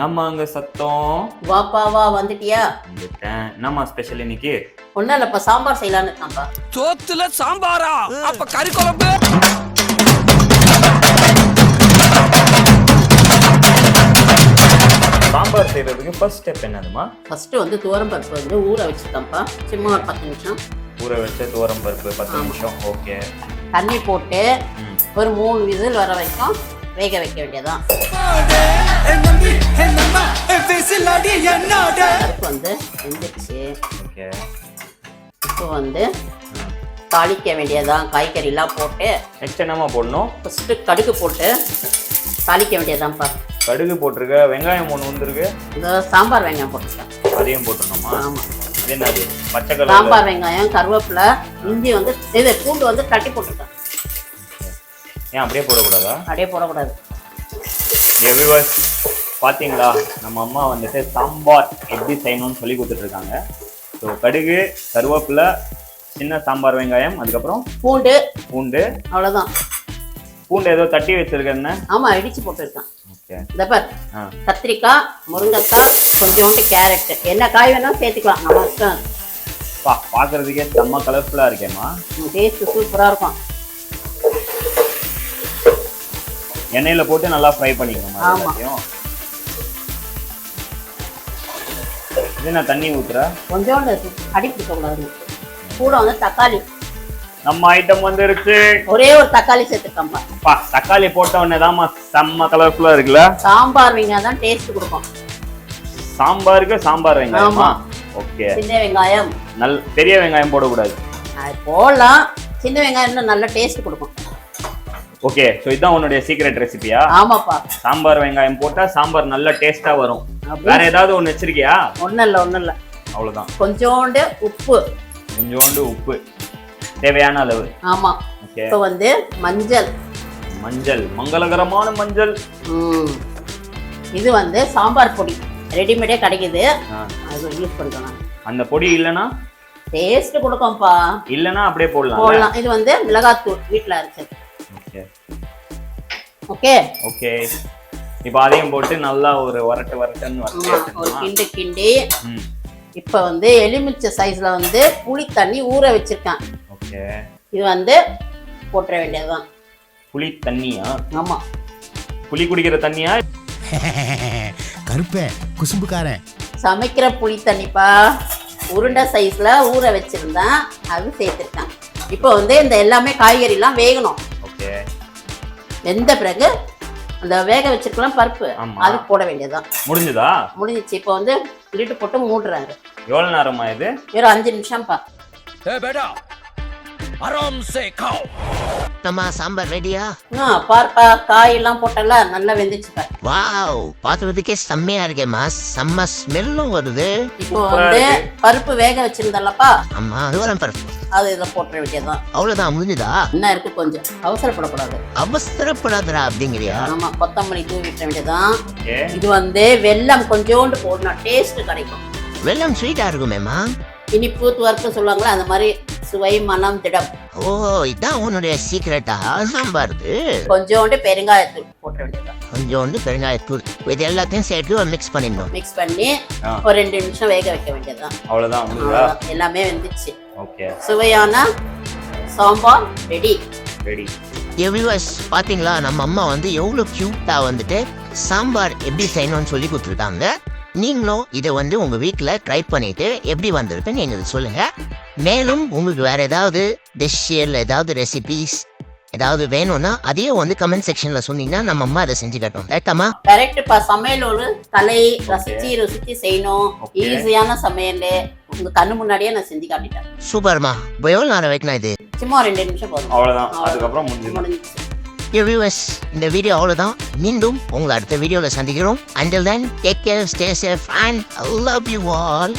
நம்ம அங்க சத்தம். வாப்பா வா, வந்துட்டியா? வந்துட்டேன். நம்ம ஸ்பெஷல் இன்னைக்கு ஒன்னும் இல்லப்பா, சாம்பார் செய்யலான்னு இருக்காப்பா. சோத்துல சாம்பாரா? அப்ப கறி குழம்பு. சாம்பார் செய்யறதுக்கு ஃபர்ஸ்ட் ஸ்டெப் என்னதுமா? ஃபர்ஸ்ட் வந்து துவரம் பருப்பு வந்து ஊற வச்சுட்டேன்ப்பா. சும்மா ஒரு 10 நிமிஷம் ஊற வச்ச துவரம் பருப்பு 10 நிமிஷம். ஓகே. தண்ணி போட்டு ஒரு 3 விசில் வர வரைக்கும் வேக வைக்க வேண்டியதான். பருப்பு வந்து வெந்துச்சு. ஓகே. இப்போ வந்து தாளிக்க வேண்டியதான். காய்கறிலாம் போட்டு நெக்ஸ்ட் என்னமா போடணும்? ஃபர்ஸ்ட் கடுகு போட்டு தாளிக்க வேண்டியதான்ப்பா. கடுகு போட்டிருக்க, வெங்காயம் ஒன்று வந்துருக்கு. இந்த சாம்பார் வெங்காயம் போட்டுருக்கேன். அதையும் போட்டுருணுமா? ஆமாம். அது என்னது? பச்சை கலர் சாம்பார் வெங்காயம், கருவேப்பிலை, இஞ்சி வந்து இது பூண்டு வந்து தட்டி போட்டுருக்கேன். ஏன் அப்படியே போடக்கூடாதா? அப்படியே போடக்கூடாது. வியூவர்ஸ் பார்த்தீங்களா, நம்ம அம்மா வந்துட்டு சாம்பார் எப்படி செய்யணும்னு சொல்லி கொடுத்துட்ருக்காங்க. ஸோ கடுகு, கருவேப்பிலை, சின்ன சாம்பார் வெங்காயம், அதுக்கப்புறம் பூண்டு அவ்வளோதான். பூண்டு ஏதோ தட்டி வச்சிருக்கேன்னு? ஆமாம், இடிச்சு போட்டுருக்கேன். ஓகே. இந்த பார், கத்திரிக்காய், முருங்கைக்காய், கொஞ்சோண்டு கேரட், என்ன காய் வேணாலும் சேர்த்துக்கலாம். நம்ம இஷ்டம். பார்க்கறதுக்கே செம்ம கலர்ஃபுல்லாக இருக்கேம்மா. டேஸ்ட் சூப்பராக இருக்கும். எண்ணெயில் போட்டு நல்லா ஃப்ரை பண்ணிக்கணும். எல்லாத்தையும் இது என்ன தண்ணி ஊற்றுற? கொஞ்சோண்டு அடி பிடிக்கக்கூடாது. கூட வந்து தக்காளி, நம்ம ஐட்டம் வந்துருச்சு. ஒரே ஒரு தக்காளி சேர்த்துக்கம்பா. தக்காளி போட்ட உடனே தான்மா செம்ம கலர்ஃபுல்லா இருக்குல்ல. சாம்பார் வெங்காயம் தான் டேஸ்ட் கொடுக்கும். சாம்பாருக்கு சாம்பார் வெங்காயமா? ஓகே. சின்ன வெங்காயம், பெரிய வெங்காயம் போடக்கூடாது. அது போடலாம். சின்ன வெங்காயம் இன்னும் நல்ல டேஸ்ட் கொடுக்கும். ஓகே. ஸோ இதுதான் உன்னுடைய சீக்ரெட் ரெசிபியா? ஆமாப்பா. சாம்பார் வெங்காயம் போட்டா சாம்பார் நல்ல டேஸ்டா வரும். வேற ஏதாவது ஒன்று வச்சிருக்கியா? ஒன்றும் இல்லை. அவ்வளோதான். கொஞ்சோண்டு உப்பு தேவையான அளவு. ஆமா. இப்போ வந்து மஞ்சள், மங்களகரமான மஞ்சள். இது வந்து சாம்பார் பொடி ரெடிமேடே கிடைக்குது, அது யூஸ் பண்றோம். அந்த பொடி இல்லனா டேஸ்ட் கொடுக்கும்பா. இல்லனா அப்படியே போடலாம். இது வந்து மிளகாத்தூள் வீட்ல அரைச்சது. ஓகே. இப்போ அதையும் போட்டு நல்லா ஒரு வரட்டுன்னு ஒரு கிண்டி இப்போ வந்து எலுமிச்சை சைஸ்ல வந்து புளி தண்ணி ஊற வச்சிருக்கேன். இது வந்து போட்டுற வேண்டியதுதான். புளி தண்ணியா? ஆமா. புளி குடிக்கிற தண்ணியா? கருப்பே குசும்புக்காரன். சமைக்கிற புளி தண்ணிப்பா. உருண்டை சைஸ்ல ஊற வச்சிருந்தேன், அது சேர்த்துருக்கேன். இப்போ வந்து இந்த எல்லாமே காய்கறிலாம் வேகணும். வெந்த பிறகு அந்த வேக வச்சிருக்கலாம் பருப்பு, அது போட வேண்டியதுதான். முடிஞ்சிச்சு. இப்போ வந்து லிட்டு போட்டு மூடுறாரு. எவ்வளவு நேரமா இது? ஒரு 5 நிமிஷம்ப்பா. நம்ம சாம்பார் ரெடியா? பார்ப்பா, காயெல்லாம் போட்டல, நல்லா வெந்துச்சுப்பா. வாவ், பாக்குறதுக்கே செம்மையா இருக்கேம்மா. செம்ம ஸ்மெல்லும் வருது. இப்போ வந்து பருப்பு வேக வச்சிருந்தல்லப்பா. ஆமா, அதுவரம் பருப்பு. அது இதுல போட்டுற வேண்டியதுதான். அவ்வளவுதான், முடிஞ்சுதா? என்ன இருக்கு, கொஞ்சம் அவசரப்படக்கூடாது. அவசரப்படாதா அப்படிங்கிறியா? ஆமா, கொத்தமல்லி தூவி விட்ட வேண்டியதுதான். இது வந்து வெல்லம் கொஞ்சோண்டு போடணும், டேஸ்ட் கிடைக்கும். வெல்லம் ஸ்வீட்டா இருக்குமேமா? இனிப்பு துவர்ப்பு சொல்லுவாங்களா, அந்த மாதிரி சுவை, மனம், திடம். ஓ, இதான் உன்னுடைய சீக்கிரட்டா சாம்பாருக்கு? கொஞ்சோண்டு பெருங்காயத்தூள் போட்ட வேண்டியதுதான். கொஞ்சோண்டு பெருங்காயத்தூள். இது எல்லாத்தையும் சேர்த்து மிக்ஸ் பண்ணிடணும். மிக்ஸ் பண்ணி ஒரு 2 நிமிஷம் வேக வைக்க வேண்டியதுதான். அவ்வளவுதான். எல்லாமே வெந்துச்சு. ஓகே. சுவையான சாம்பார் ரெடி. வியூவர்ஸ் பாத்தீங்களா, நம்ம அம்மா வந்து எவ்வளவு கியூட்டா வந்துட்டு சாம்பார் எப்படி செய்யணும்னு சொல்லி கொடுத்துருக்காங்க. நீங்களும் இதை வந்து உங்க வீட்டில் ட்ரை பண்ணிட்டு எப்படி வந்திருக்குன்னு எங்களுக்கு சொல்லுங்க. மேலும் உங்களுக்கு வேற ஏதாவது டிஷ் இல்லை ஏதாவது ரெசிபிஸ் ஏதாவது வேணும்னா அதையும் வந்து கமெண்ட் செக்ஷன்ல சொன்னீங்கன்னா நம்ம அம்மா அதை செஞ்சு காட்டும். கரெக்டாமா? கரெக்ட்ப்பா. சமையல் ஒரு கலை, ருசிச்சு செய்யணும். ஈஸியான சமையல் உங்க கண்ணு முன்னாடியே நான் செஞ்சு காட்டிட்டேன். சூப்பர்மா. எவ்வளவு நேரம் வைக்கணும் இது? சும்மா 2 நிமிஷம் போதும். அவ்வளவுதான். அதுக்கப்புறம் முடிஞ்சிச்சு. வியூவர்ஸ், இந்த வீடியோ அவ்வளவுதான். மீண்டும் உங்களை அடுத்த வீடியோல சந்திக்கிறோம். Until then, take care, stay safe and I love you all.